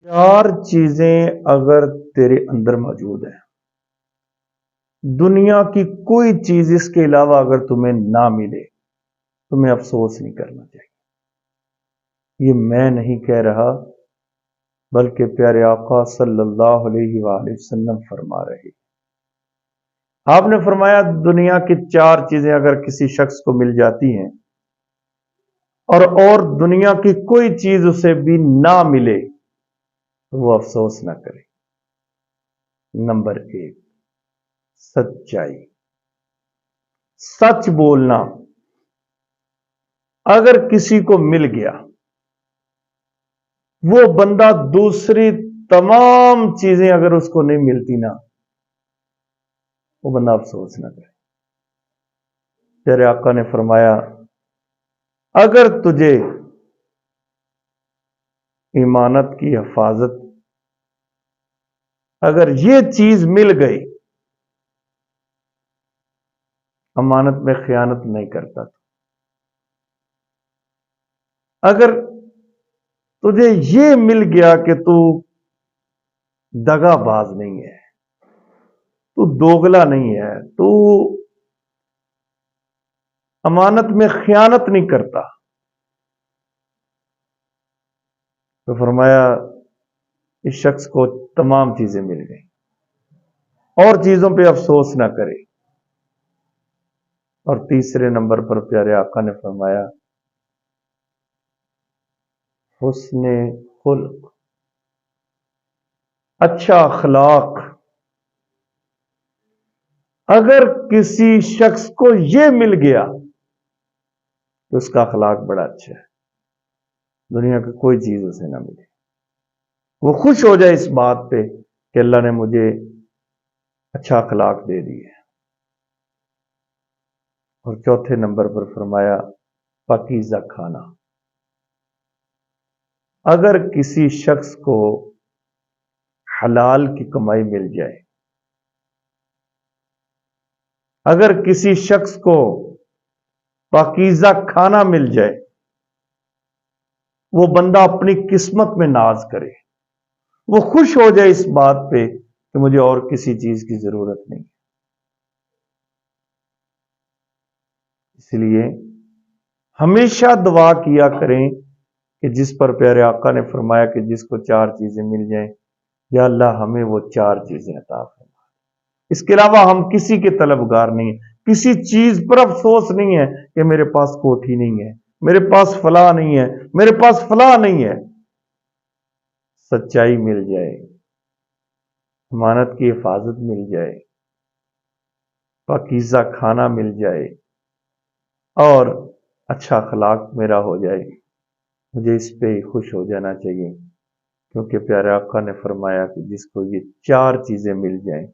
चार चीजें अगर तेरे अंदर मौजूद है, दुनिया की कोई चीज इसके अलावा अगर तुम्हें ना मिले, तुम्हें अफसोस नहीं करना चाहिए। ये मैं नहीं कह रहा, बल्कि प्यारे आका सल्लल्लाहु अलैहि वसल्लम फरमा रहे। आपने फरमाया दुनिया की चार चीजें अगर किसी शख्स को मिल जाती हैं और दुनिया की कोई चीज उसे भी ना मिले तो वो अफसोस ना करे। नंबर एक, सच्चाई, सच बोलना। अगर किसी को मिल गया, वो बंदा दूसरी तमाम चीजें अगर उसको नहीं मिलती ना, वो बंदा अफसोस ना करे। तेरे आका ने फरमाया, अगर तुझे इमानत की हिफाजत, अगर ये चीज मिल गई, अमानत में खयानत नहीं करता तो, अगर तुझे ये मिल गया कि तू दगाबाज नहीं है, तू दोगला नहीं है, तू अमानत में खयानत नहीं करता, तो फरमाया इस शख्स को तमाम चीजें मिल गई और चीजों पे अफसोस ना करे। और तीसरे नंबर पर प्यारे आका ने फरमाया, हुस्ने खुल्क, अच्छा अखलाक। अगर किसी शख्स को यह मिल गया तो उसका अखलाक बड़ा अच्छा है, दुनिया की कोई चीज उसे ना मिले, वो खुश हो जाए इस बात पे कि अल्लाह ने मुझे अच्छा अखलाक दे दिया। और चौथे नंबर पर फरमाया, पाकीज़ा खाना। अगर किसी शख्स को हलाल की कमाई मिल जाए, अगर किसी शख्स को पाकीज़ा खाना मिल जाए, वो बंदा अपनी किस्मत में नाज करे, वो खुश हो जाए इस बात पे कि मुझे और किसी चीज की जरूरत नहीं। इसलिए हमेशा दुआ किया करें कि जिस पर प्यारे आका ने फरमाया कि जिसको चार चीजें मिल जाएं, या अल्लाह हमें वो चार चीजें अता फरमा। इसके अलावा हम किसी के तलबगार नहीं है, किसी चीज पर अफसोस नहीं है कि मेरे पास कोठी नहीं है, मेरे पास फला नहीं है, मेरे पास फला नहीं है। सच्चाई मिल जाए, अमानत की हिफाजत मिल जाए, पाकीज़ा खाना मिल जाए और अच्छा अखलाक मेरा हो जाए, मुझे इस पे ही खुश हो जाना चाहिए। क्योंकि प्यारे आका ने फरमाया कि जिसको ये चार चीजें मिल जाएं